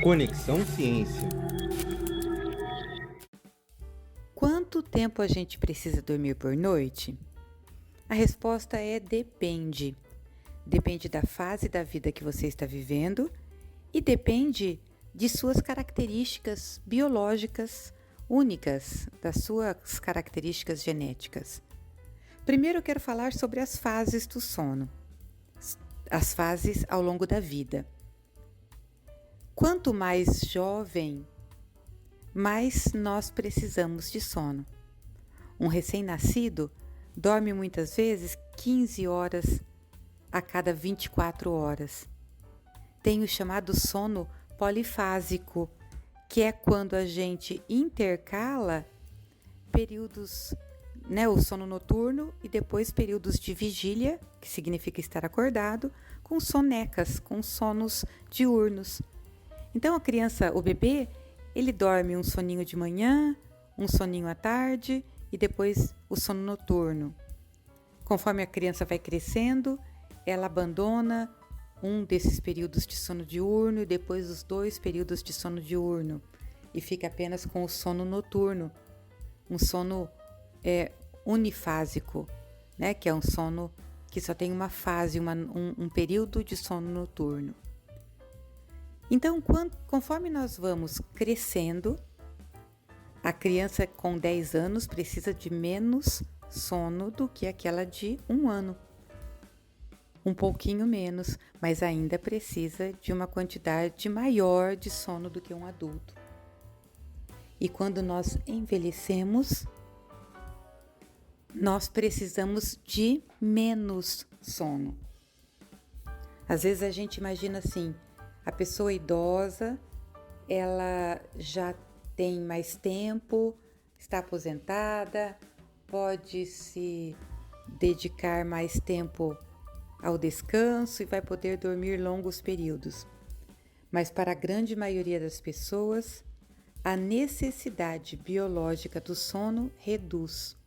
Conexão Ciência. Quanto tempo a gente precisa dormir por noite? A resposta é depende. Depende da fase da vida que você está vivendo e depende de suas características biológicas únicas, das suas características genéticas. Primeiro eu quero falar sobre as fases do sono, as fases ao longo da vida. Quanto mais jovem, mais nós precisamos de sono. Um recém-nascido dorme muitas vezes 15 horas a cada 24 horas. Tem o chamado sono polifásico, que é quando a gente intercala períodos, o sono noturno e depois períodos de vigília, que significa estar acordado, com sonecas, com sonos diurnos. Então a criança, o bebê, ele dorme um soninho de manhã, um soninho à tarde e depois o sono noturno. Conforme a criança vai crescendo, ela abandona um desses períodos de sono diurno e depois os 2 períodos de sono diurno e fica apenas com o sono noturno, um sono unifásico, que é um sono que só tem uma fase, um período de sono noturno. Então, conforme nós vamos crescendo, a criança com 10 anos precisa de menos sono do que aquela de 1 ano. Um pouquinho menos, mas ainda precisa de uma quantidade maior de sono do que um adulto. E quando nós envelhecemos, nós precisamos de menos sono. Às vezes a gente imagina assim, a pessoa idosa, ela já tem mais tempo, está aposentada, pode se dedicar mais tempo ao descanso e vai poder dormir longos períodos. Mas para a grande maioria das pessoas, a necessidade biológica do sono reduz.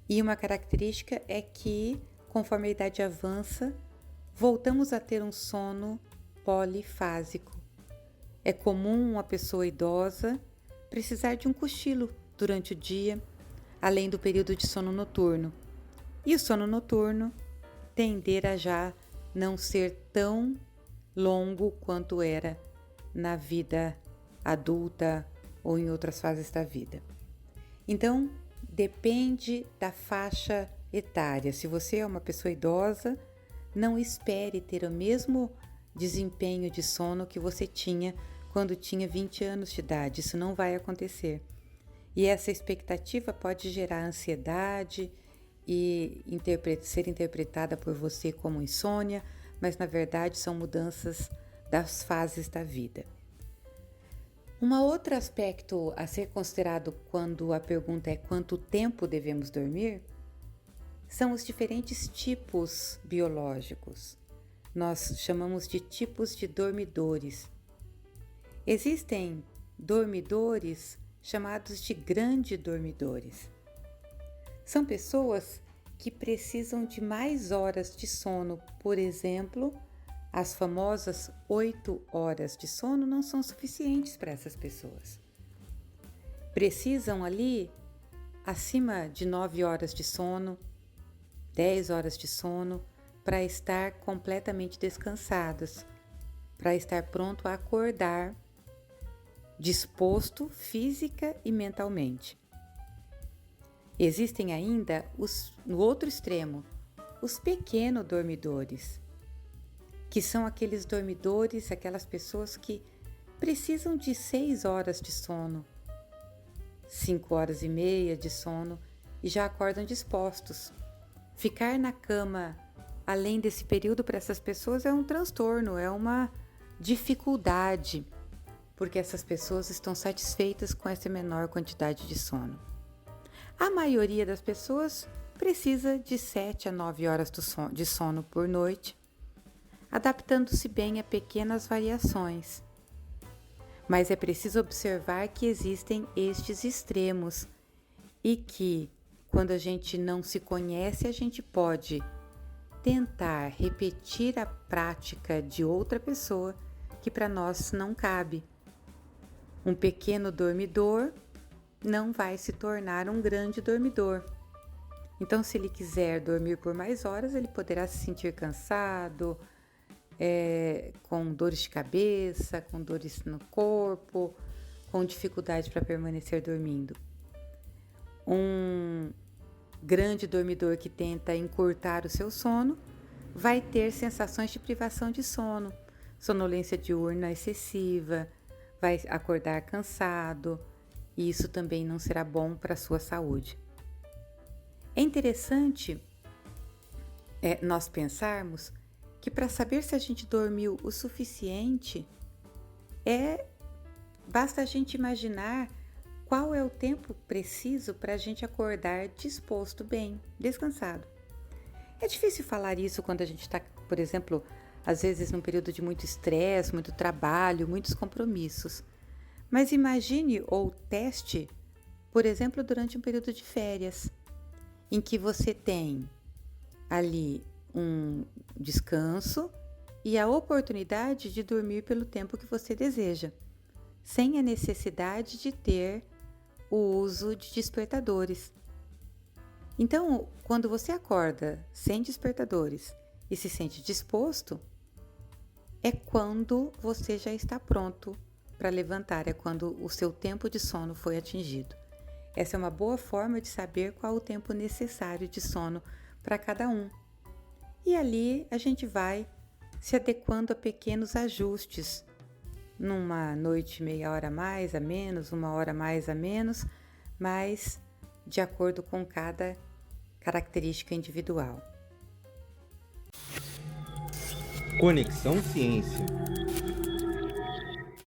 E uma característica é que, conforme a idade avança, voltamos a ter um sono polifásico. É comum uma pessoa idosa precisar de um cochilo durante o dia, além do período de sono noturno. E o sono noturno tender a já não ser tão longo quanto era na vida adulta ou em outras fases da vida. Então, depende da faixa etária. Se você é uma pessoa idosa, não espere ter o mesmo desempenho de sono que você tinha quando tinha 20 anos de idade. Isso não vai acontecer. E essa expectativa pode gerar ansiedade e ser interpretada por você como insônia, mas na verdade são mudanças das fases da vida. Um outro aspecto a ser considerado quando a pergunta é quanto tempo devemos dormir são os diferentes tipos biológicos. Nós chamamos de tipos de dormidores. Existem dormidores chamados de grandes dormidores. São pessoas que precisam de mais horas de sono. Por exemplo, as famosas 8 horas de sono não são suficientes para essas pessoas. Precisam ali acima de 9 horas de sono, 10 horas de sono, para estar completamente descansadas, para estar pronto a acordar, disposto física e mentalmente. Existem ainda, no outro extremo, os pequenos dormidores, que são aqueles dormidores, aquelas pessoas que precisam de 6 horas de sono, 5 horas e meia de sono e já acordam dispostos. Ficar na cama além desse período para essas pessoas é um transtorno, é uma dificuldade, porque essas pessoas estão satisfeitas com essa menor quantidade de sono. A maioria das pessoas precisa de 7 a 9 horas de sono por noite, adaptando-se bem a pequenas variações. Mas é preciso observar que existem estes extremos e que, quando a gente não se conhece, a gente pode tentar repetir a prática de outra pessoa que para nós não cabe. Um pequeno dormidor não vai se tornar um grande dormidor. Então, se ele quiser dormir por mais horas, ele poderá se sentir cansado, com dores de cabeça, com dores no corpo, com dificuldade para permanecer dormindo. Um grande dormidor que tenta encurtar o seu sono vai ter sensações de privação de sono, sonolência diurna excessiva, vai acordar cansado, e isso também não será bom para a sua saúde. É interessante nós pensarmos que para saber se a gente dormiu o suficiente, basta a gente imaginar qual é o tempo preciso para a gente acordar disposto bem, descansado. É difícil falar isso quando a gente está, por exemplo, às vezes num período de muito estresse, muito trabalho, muitos compromissos. Mas imagine ou teste, por exemplo, durante um período de férias, em que você tem ali um descanso e a oportunidade de dormir pelo tempo que você deseja, sem a necessidade de ter o uso de despertadores. Então, quando você acorda sem despertadores e se sente disposto, é quando você já está pronto para levantar, é quando o seu tempo de sono foi atingido. Essa é uma boa forma de saber qual o tempo necessário de sono para cada um. E ali a gente vai se adequando a pequenos ajustes, numa noite meia hora a mais, a menos, uma hora a mais, a menos, mas de acordo com cada característica individual. Conexão Ciência.